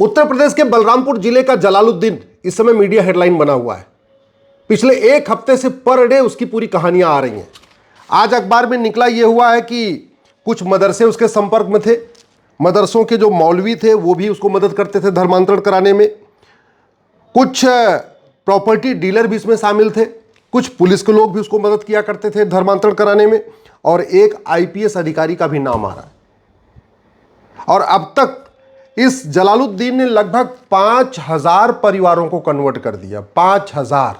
उत्तर प्रदेश के बलरामपुर जिले का जलालुद्दीन इस समय मीडिया हेडलाइन बना हुआ है। पिछले एक हफ्ते से पर डे उसकी पूरी कहानियां आ रही हैं। आज अखबार में निकला यह हुआ है कि कुछ मदरसे उसके संपर्क में थे, मदरसों के जो मौलवी थे वो भी उसको मदद करते थे धर्मांतरण कराने में, कुछ प्रॉपर्टी डीलर भी इसमें शामिल थे, कुछ पुलिस के लोग भी उसको मदद किया करते थे धर्मांतरण कराने में, और एक आईपीएस अधिकारी का भी नाम आ रहा है। और अब तक इस जलालुद्दीन ने लगभग 5000 परिवारों को कन्वर्ट कर दिया, 5000,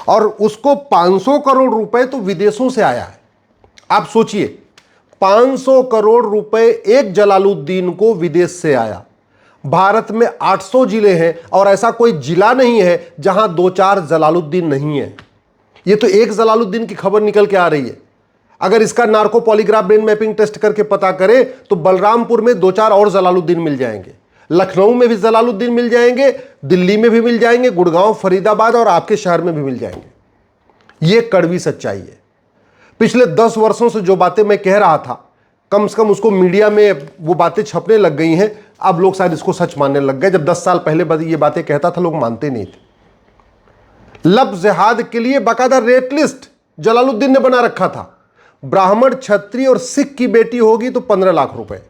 और उसको 500 करोड़ रुपए तो विदेशों से आया है। आप सोचिए, 500 करोड़ रुपए एक जलालुद्दीन को विदेश से आया। भारत में 800 जिले हैं और ऐसा कोई जिला नहीं है जहां 2-4 जलालुद्दीन नहीं है। यह तो एक जलालुद्दीन की खबर निकल के आ रही है। अगर इसका narco polygraph brain mapping test करके पता करें तो बलरामपुर में 2-4 और जलालुद्दीन मिल जाएंगे, लखनऊ में भी जलालुद्दीन मिल जाएंगे, दिल्ली में भी मिल जाएंगे, गुड़गांव, फरीदाबाद और आपके शहर में भी मिल जाएंगे। यह कड़वी सच्चाई है। पिछले 10 वर्षों से जो बातें मैं कह रहा था, कम से कम उसको मीडिया में वो बातें छपने लग गई हैं। अब लोग शायद इसको सच मानने लग गए। जब 10 साल पहले ये बातें कहता था लोग मानते नहीं थे। लब जिहाद के लिए बाकायदा रेट लिस्ट जलालुद्दीन ने बना रखा था। ब्राह्मण, क्षत्रिय और सिख की बेटी होगी तो 15 लाख रुपए,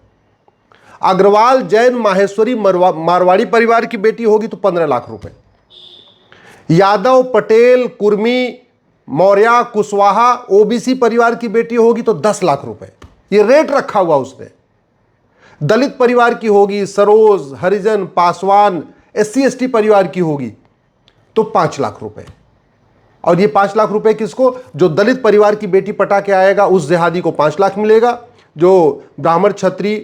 अग्रवाल, जैन, माहेश्वरी, मारवाड़ी परिवार की बेटी होगी तो 15 लाख रुपए, यादव, पटेल, कुर्मी, मौर्य, कुशवाहा, ओबीसी परिवार की बेटी होगी तो 10 लाख रुपए। ये रेट रखा हुआ उसने। दलित परिवार की होगी, सरोज, हरिजन, पासवान, SC ST परिवार की होगी तो 5 लाख रुपए। और ये 5 लाख रुपए किसको? जो दलित परिवार की बेटी पटा के आएगा उस जिहादी को 5 लाख मिलेगा, जो ब्राह्मण क्षत्रिय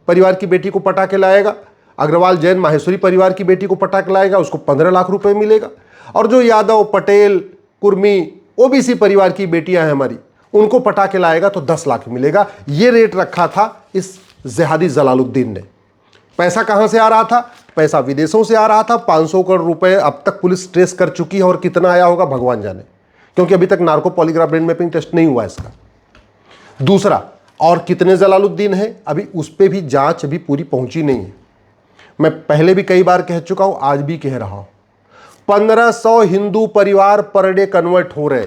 परिवार की बेटी को पटा के लाएगा, अग्रवाल, जैन, माहेश्वरी परिवार की बेटी को पटा के लाएगा उसको 15 लाख रुपए मिलेगा, और जो यादव, पटेल, कुर्मी, ओबीसी परिवार की बेटियां हैं हमारी, उनको पटा के लाएगा तो 10 लाख मिलेगा। ये रेट रखा था इस जिहादी जलालुद्दीन ने। पैसा कहां से आ रहा था? पैसा विदेशों से आ रहा था। 500 करोड़ रुपए अब तक पुलिस ट्रेस कर चुकी है, और कितना आया होगा भगवान जाने, क्योंकि अभी तक narco polygraph brain mapping test नहीं हुआ इसका। दूसरा, और कितने जलालुद्दीन हैं अभी उस पर भी जांच अभी पूरी पहुंची नहीं है। मैं पहले भी कई बार कह चुका हूं, आज भी कह रहा हूं, 1500 हिंदू परिवार पर डे कन्वर्ट हो रहे।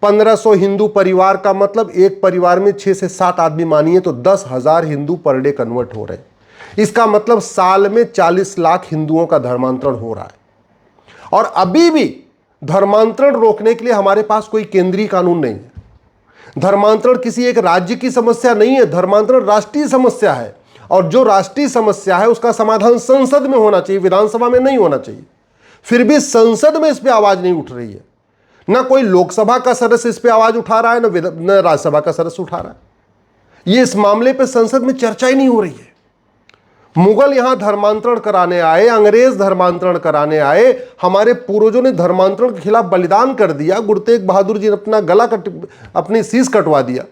1500 हिंदू परिवार का मतलब एक परिवार में 6 से 7 आदमी मानिए तो 10,000 हिंदू पर डे कन्वर्ट हो रहे। इसका मतलब साल में 40 लाख हिंदुओं का धर्मांतरण हो रहा है। और अभी भी धर्मांतरण रोकने के लिए हमारे पास कोई केंद्रीय कानून नहीं है। धर्मांतरण किसी एक राज्य की समस्या नहीं है, धर्मांतरण राष्ट्रीय समस्या है। और जो राष्ट्रीय समस्या है उसका समाधान संसद में होना चाहिए, विधानसभा में नहीं होना चाहिए। फिर भी संसद में इस पर आवाज नहीं उठ रही है। ना कोई लोकसभा का सदस्य इस पर आवाज उठा रहा है, न राज्यसभा का सदस्य उठा रहा है। ये इस मामले पर संसद में चर्चा ही नहीं हो रही है। मुगल यहां धर्मांतरण कराने आए, अंग्रेज धर्मांतरण कराने आए, हमारे पूर्वजों ने धर्मांतरण के खिलाफ बलिदान कर दिया। गुरु तेग बहादुर जी ने अपनी शीश कटवा दिया।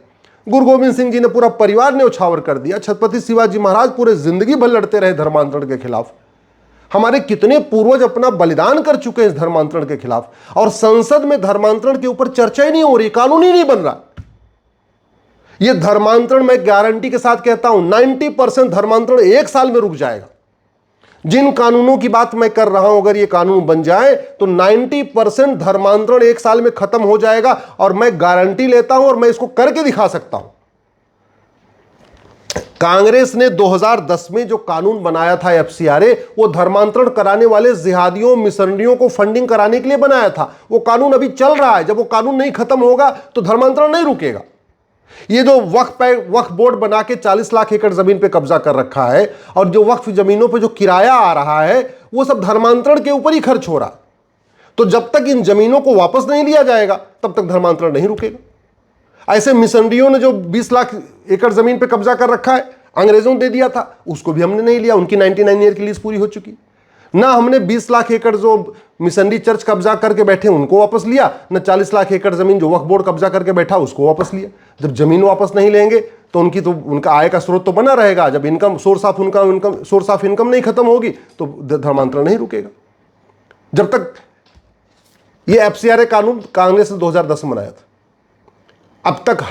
गुरु गोविंद सिंह जी ने पूरा परिवार न्यौछावर कर दिया। छत्रपति शिवाजी महाराज पूरे जिंदगी भर लड़ते रहे धर्मांतरण के खिलाफ। हमारे कितने पूर्वज अपना बलिदान कर चुके हैं इस धर्मांतरण के खिलाफ, और संसद में धर्मांतरण के ऊपर चर्चा ही नहीं हो रही, कानून ही नहीं बन रहा। यह धर्मांतरण मैं गारंटी के साथ कहता हूं 90% धर्मांतरण 1 साल में रुक जाएगा। जिन कानूनों की बात मैं कर रहा हूं, अगर ये कानून बन जाए तो 90% धर्मांतरण 1 साल में खत्म हो जाएगा। और मैं गारंटी लेता हूं और मैं इसको करके दिखा सकता हूं। कांग्रेस ने 2010 में जो कानून बनाया था FCRA, वो धर्मांतरण कराने वाले जिहादियों, मिशनरियों को फंडिंग कराने के लिए बनाया था। वो कानून अभी चल रहा है। जब वो कानून नहीं खत्म होगा तो धर्मांतरण नहीं रुकेगा। ये जो वक्फ बोर्ड बना के 40 लाख एकड़ जमीन पे कब्जा कर रखा है, और जो वक्फ जमीनों पे जो किराया आ रहा है, वो सब धर्मांतरण के ऊपर ही खर्च हो रहा है। तो जब तक इन जमीनों को वापस नहीं लिया जाएगा तब तक धर्मांतरण नहीं रुकेगा। ऐसे मिशनरियों ने जो 20 लाख एकड़ जमीन पे कब्जा कर रखा है, अंग्रेजों ने दे दिया था, उसको भी हमने नहीं लिया। उनकी 99 ईयर की लीज पूरी हो चुकी। ना हमने 20 लाख एकड़ जो मिशनरी चर्च कब्जा करके बैठे उनको वापस लिया, न 40 लाख एकड़ जमीन जो वक्फ बोर्ड कब्जा करके बैठा उसको वापस लिया। जब जमीन वापस नहीं लेंगे तो उनका आय का स्रोत तो बना रहेगा। जब सोर्स ऑफ इनकम नहीं खत्म होगी तो धर्मांतरण नहीं रुकेगा। जब तक ये FCRA कानून कांग्रेस ने 2010 में बनाया था, अब तक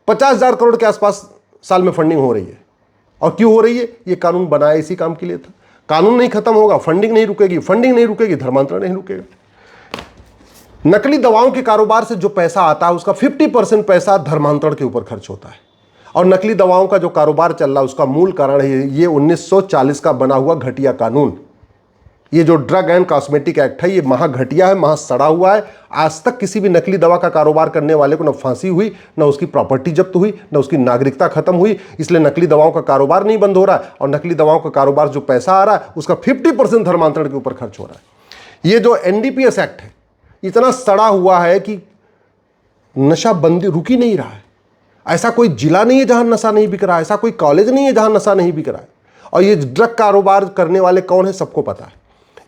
50,000 करोड़ के आसपास साल में फंडिंग हो रही है। और क्यों हो रही है? ये कानून बनाया इसी काम के लिए था। कानून नहीं खत्म होगा, फंडिंग नहीं रुकेगी, फंडिंग नहीं रुकेगी, धर्मांतरण नहीं रुकेगा। नकली दवाओं के कारोबार से जो पैसा आता है उसका 50% पैसा धर्मांतरण के ऊपर खर्च होता है। और नकली दवाओं का जो कारोबार चल रहा है उसका मूल कारण है ये 1940 का बना हुआ घटिया कानून। ये जो ड्रग एंड कॉस्मेटिक एक्ट है ये महा घटिया है, महा सड़ा हुआ है। आज तक किसी भी नकली दवा का कारोबार करने वाले को न फांसी हुई, न उसकी प्रॉपर्टी जब्त हुई, न उसकी नागरिकता खत्म हुई। इसलिए नकली दवाओं का कारोबार नहीं बंद हो रहा है, और नकली दवाओं का कारोबार जो पैसा आ रहा है उसका 50% धर्मांतरण के ऊपर खर्च हो रहा है। ये जो एनडीपीएस एक्ट है इतना सड़ा हुआ है कि नशाबंदी रुक ही नहीं रहा है। ऐसा कोई जिला नहीं है जहां नशा नहीं बिक रहा है, ऐसा कोई कॉलेज नहीं है जहां नशा नहीं बिक रहा है। और ये ड्रग कारोबार करने वाले कौन है सबको पता है।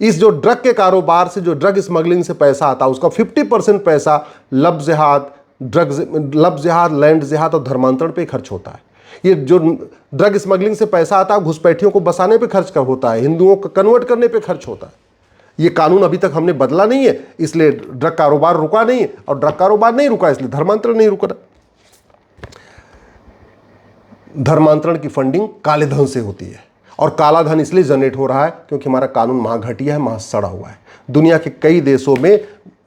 इस जो ड्रग के कारोबार से, जो ड्रग स्मगलिंग से पैसा आता है उसका 50% पैसा लफ्ज़ जिहाद, लफ्ज़ जिहाद, लैंड जिहाद और धर्मांतरण पे खर्च होता है। ये जो ड्रग स्मगलिंग से पैसा आता है घुसपैठियों को बसाने पे खर्च कर होता है, हिंदुओं को कन्वर्ट करने पे खर्च होता है। ये कानून अभी तक हमने बदला नहीं है, इसलिए ड्रग कारोबार रुका नहीं है, और ड्रग कारोबार नहीं रुका इसलिए धर्मांतरण नहीं रुका। धर्मांतरण की फंडिंग काले धन से होती है, और काला धन इसलिए जनरेट हो रहा है क्योंकि हमारा कानून महाघटिया है, सड़ा हुआ है। दुनिया के कई देशों में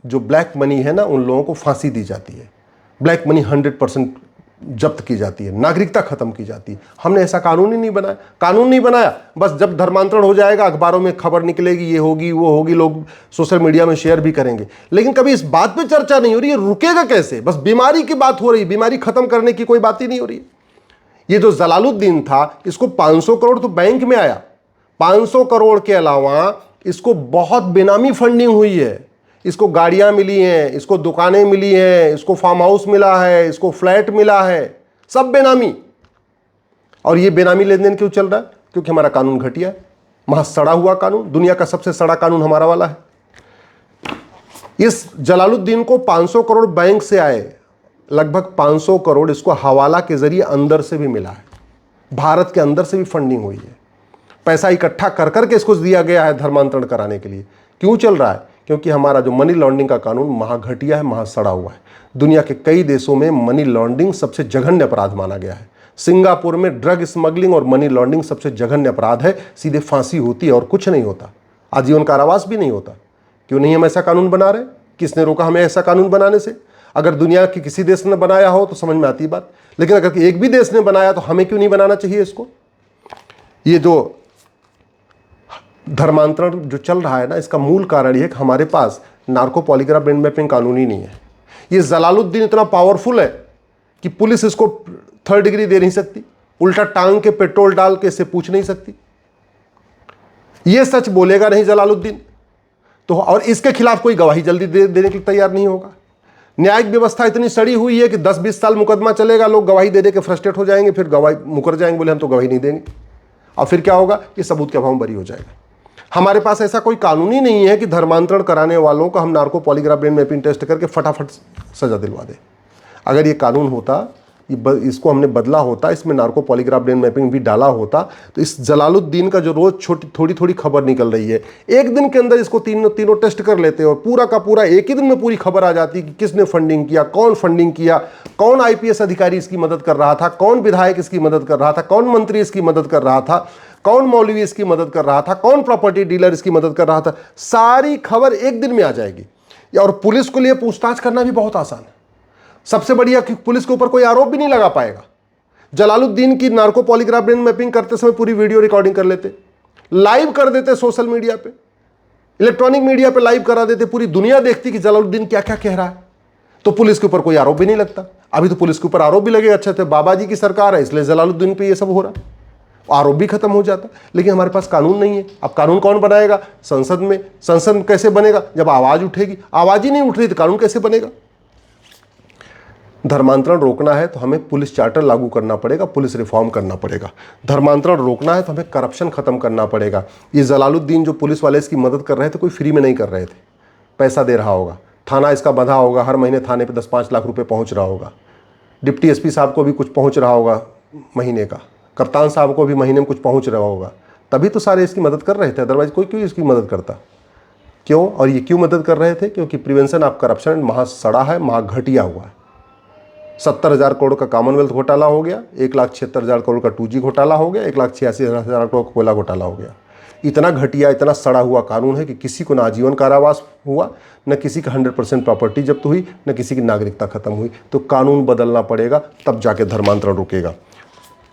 जो ब्लैक मनी है ना, उन लोगों को फांसी दी जाती है, ब्लैक मनी 100% जब्त की जाती है, नागरिकता खत्म की जाती है। हमने ऐसा कानून ही नहीं बनाया। कानून नहीं बनाया, बस जब धर्मांतरण हो जाएगा अखबारों में खबर निकलेगी, ये होगी वो होगी, लोग सोशल मीडिया में शेयर भी करेंगे, लेकिन कभी इस बात पे चर्चा नहीं हो रही है रुकेगा कैसे। बस बीमारी की बात हो रही है, बीमारी खत्म करने की कोई बात ही नहीं हो रही है। ये जो जलालुद्दीन था इसको 500 करोड़ तो बैंक में आया, 500 करोड़ के अलावा इसको बहुत बेनामी फंडिंग हुई है। इसको गाड़ियां मिली हैं, इसको दुकानें मिली हैं, इसको फार्म हाउस मिला है, इसको फ्लैट मिला है, सब बेनामी। और ये बेनामी लेन देन क्यों चल रहा है? क्योंकि हमारा कानून घटिया है, महा सड़ा हुआ कानून। दुनिया का सबसे सड़ा कानून हमारा वाला है। इस जलालुद्दीन को 500 करोड़ बैंक से आए, लगभग 500 करोड़ इसको हवाला के जरिए अंदर से भी मिला है, भारत के अंदर से भी फंडिंग हुई है। पैसा इकट्ठा कर करके इसको दिया गया है धर्मांतरण कराने के लिए। क्यों चल रहा है? क्योंकि हमारा जो मनी लॉन्ड्रिंग का कानून महाघटिया है, महासड़ा हुआ है। दुनिया के कई देशों में मनी लॉन्ड्रिंग सबसे जघन्य अपराध माना गया है। सिंगापुर में ड्रग स्मगलिंग और मनी लॉन्ड्रिंग सबसे जघन्य अपराध है, सीधे फांसी होती है और कुछ नहीं होता, आजीवन कारावास भी नहीं होता। क्यों नहीं हम ऐसा कानून बना रहे? किसने रोका हमें ऐसा कानून बनाने से? अगर दुनिया के किसी देश ने बनाया हो तो समझ में आती बात, लेकिन अगर एक भी देश ने बनाया तो हमें क्यों नहीं बनाना चाहिए इसको? ये जो धर्मांतरण जो चल रहा है ना, इसका मूल कारण ये है कि हमारे पास नार्को पॉलीग्राफ ब्रेन मैपिंग कानून ही नहीं है। ये जलालुद्दीन इतना पावरफुल है कि पुलिस इसको 3rd डिग्री दे नहीं सकती, उल्टा टांग के पेट्रोल डाल के इससे पूछ नहीं सकती। ये सच बोलेगा नहीं जलालुद्दीन तो, और इसके खिलाफ कोई गवाही जल्दी देने के लिए तैयार नहीं होगा। न्यायिक व्यवस्था इतनी सड़ी हुई है कि 10-20 साल मुकदमा चलेगा, लोग गवाही दे के फ्रस्ट्रेट हो जाएंगे, फिर गवाही मुकर जाएंगे, बोले हम तो गवाही नहीं देंगे, और फिर क्या होगा? ये सबूत के अभाव में बरी हो जाएगा। हमारे पास ऐसा कोई कानून ही नहीं है कि धर्मांतरण कराने वालों को हम narco polygraph brain mapping test करके फटाफट सजा दिलवा दें। अगर ये कानून होता, इसको हमने बदला होता, इसमें नार्को पॉलीग्राफ ब्रेन मैपिंग भी डाला होता, तो इस जलालुद्दीन का जो रोज थोड़ी थोड़ी खबर निकल रही है, एक दिन के अंदर इसको तीनों टेस्ट कर लेते और पूरा का पूरा एक ही दिन में पूरी खबर आ जाती कि किसने फंडिंग किया, कौन फंडिंग किया, कौन आईपीएस अधिकारी इसकी मदद कर रहा था, कौन विधायक इसकी मदद कर रहा था, कौन मंत्री इसकी मदद कर रहा था, कौन मौलवी इसकी मदद कर रहा था, कौन प्रॉपर्टी डीलर इसकी मदद कर रहा था। सारी खबर एक दिन में आ जाएगी। और पुलिस के लिए पूछताछ करना भी बहुत आसान है। सबसे बढ़िया कि पुलिस के ऊपर कोई आरोप भी नहीं लगा पाएगा। जलालुद्दीन की नार्को पॉलीग्राफ ब्रेन मैपिंग करते समय पूरी वीडियो रिकॉर्डिंग कर लेते, लाइव कर देते सोशल मीडिया पे, इलेक्ट्रॉनिक मीडिया पे लाइव करा देते, पूरी दुनिया देखती कि जलालुद्दीन क्या क्या कह रहा है, तो पुलिस के ऊपर कोई आरोप भी नहीं लगता। अभी तो पुलिस के ऊपर आरोप भी लगेगा, अच्छा थे बाबा जी की सरकार है इसलिए जलालुद्दीन पे ये सब हो रहा है, आरोप भी खत्म हो जाता। लेकिन हमारे पास कानून नहीं है। अब कानून कौन बनाएगा? संसद में। संसद कैसे बनेगा? जब आवाज उठेगी। आवाज ही नहीं उठ रही तो कानून कैसे बनेगा? धर्मांतरण रोकना है तो हमें पुलिस चार्टर लागू करना पड़ेगा, पुलिस रिफॉर्म करना पड़ेगा। धर्मांतरण रोकना है तो हमें करप्शन खत्म करना पड़ेगा। ये जलालुद्दीन जो पुलिस वाले इसकी मदद कर रहे थे, कोई फ्री में नहीं कर रहे थे, पैसा दे रहा होगा, थाना इसका बंधा होगा, हर महीने थाने पे 10-5 लाख रुपए पहुंच रहा होगा, डिप्टी एसपी साहब को भी कुछ पहुंच रहा होगा महीने का, कप्तान साहब को भी महीने में कुछ पहुंच रहा होगा, तभी तो सारे इसकी मदद कर रहे थे। अदरवाइज कोई क्यों इसकी मदद करता? क्यों? और ये क्यों मदद कर रहे थे? क्योंकि प्रिवेंशन ऑफ करप्शन महा सड़ा है, महा घटिया हुआ है, 70,000 करोड़ का कॉमनवेल्थ घोटाला हो गया, 1,76,000 करोड़ का 2G घोटाला हो गया, 1,86,000 करोड़ का कोयला घोटाला हो गया। इतना घटिया, इतना सड़ा हुआ कानून है कि किसी को ना आजीवन कारावास हुआ, न किसी का 100% प्रॉपर्टी जब्त हुई, न किसी की नागरिकता खत्म हुई। तो कानून बदलना पड़ेगा, तब जाके धर्मांतरण रुकेगा।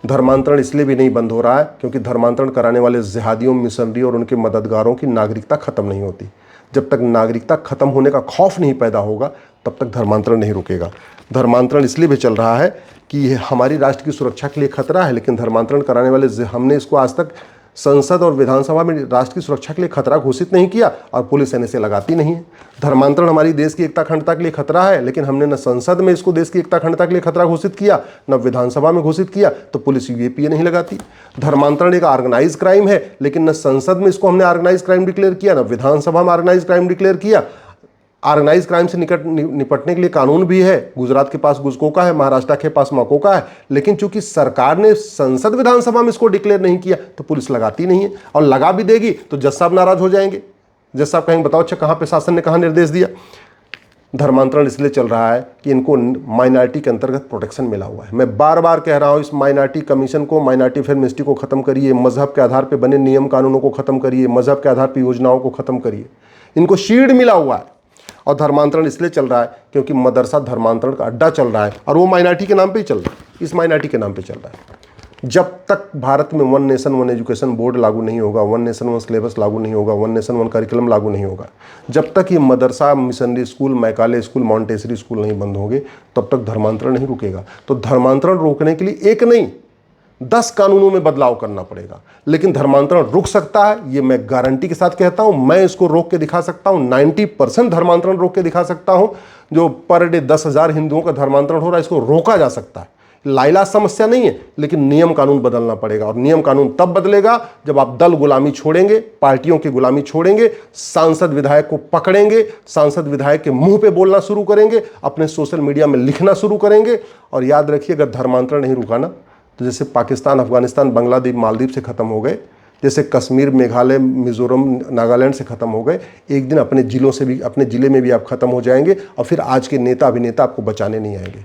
धर्मांतरण इसलिए भी नहीं बंद हो रहा है क्योंकि धर्मांतरण कराने वाले जिहादियों, मिशनरी और उनके मददगारों की नागरिकता खत्म नहीं होती। जब तक नागरिकता खत्म होने का खौफ नहीं पैदा होगा, तब तक धर्मांतरण नहीं रुकेगा। धर्मांतरण इसलिए भी चल रहा है कि यह हमारी राष्ट्र की सुरक्षा के लिए खतरा है, लेकिन धर्मांतरण कराने वाले हमने इसको आज तक संसद और विधानसभा में राष्ट्र की सुरक्षा के लिए खतरा घोषित नहीं किया और पुलिस इसे लगाती नहीं है। धर्मांतरण हमारी देश की एकता अखंडता के लिए खतरा है, लेकिन हमने न संसद में इसको देश की एकता अखंडता के लिए खतरा घोषित किया, न विधानसभा में घोषित किया, तो पुलिस यूएपीए नहीं लगाती। धर्मांतरण एक ऑर्गेनाइज क्राइम है, लेकिन न संसद में इसको हमने ऑर्गेनाइज क्राइम डिक्लेयर किया, न विधानसभा में ऑर्गेनाइज क्राइम डिक्लेयर किया। ऑर्गेनाइज क्राइम से निपटने के लिए कानून भी है, गुजरात के पास गुजकोका है, महाराष्ट्र के पास मकोका है, लेकिन चूंकि सरकार ने संसद विधानसभा में इसको डिक्लेयर नहीं किया तो पुलिस लगाती नहीं है। और लगा भी देगी तो जज साहब नाराज हो जाएंगे। जज साहब कहेंगे बताओ अच्छा कहाँ पे शासन ने कहाँ निर्देश दिया। धर्मांतरण इसलिए चल रहा है कि इनको माइनॉरिटी के अंतर्गत प्रोटेक्शन मिला हुआ है। मैं बार बार कह रहा हूँ, इस माइनॉरिटी कमीशन को, माइनॉरिटी अफेयर मिनिस्ट्री को खत्म करिए, मजहब के आधार पर बने नियम कानूनों को खत्म करिए, मजहब के आधार पर योजनाओं को खत्म करिए। इनको शील्ड मिला हुआ है। और धर्मांतरण इसलिए चल रहा है क्योंकि मदरसा धर्मांतरण का अड्डा चल रहा है, और वो माइनॉरिटी के नाम पे ही चल रहा है, इस माइनॉरिटी के नाम पे चल रहा है। जब तक भारत में one nation one education board लागू नहीं होगा, वन नेशन वन सिलेबस लागू नहीं होगा, वन नेशन वन करिकुलम लागू नहीं होगा, जब तक ये मदरसा, missionary school, Macaulay school, Montessori school नहीं बंद होंगे, तब तक धर्मांतरण नहीं रुकेगा। तो धर्मांतरण रोकने के लिए एक नहीं 10 कानूनों में बदलाव करना पड़ेगा, लेकिन धर्मांतरण रुक सकता है, ये मैं गारंटी के साथ कहता हूं। मैं इसको रोक के दिखा सकता हूं, 90% धर्मांतरण रोक के दिखा सकता हूं। जो पर डे 10,000 हिंदुओं का धर्मांतरण हो रहा है, इसको रोका जा सकता है। लाइलाज समस्या नहीं है, लेकिन नियम कानून बदलना पड़ेगा। और नियम कानून तब बदलेगा जब आप दल गुलामी छोड़ेंगे, पार्टियों की गुलामी छोड़ेंगे, सांसद विधायक को पकड़ेंगे, सांसद विधायक के मुंह पे बोलना शुरू करेंगे, अपने सोशल मीडिया में लिखना शुरू करेंगे। और याद रखिए, अगर धर्मांतरण नहीं रुका ना, तो जैसे पाकिस्तान, अफगानिस्तान, बांग्लादेश, मालदीव से ख़त्म हो गए, जैसे कश्मीर, मेघालय, मिजोरम, नागालैंड से ख़त्म हो गए, एक दिन अपने ज़िलों से भी, अपने ज़िले में भी आप ख़त्म हो जाएंगे। और फिर आज के नेता अभिनेता आपको बचाने नहीं आएंगे।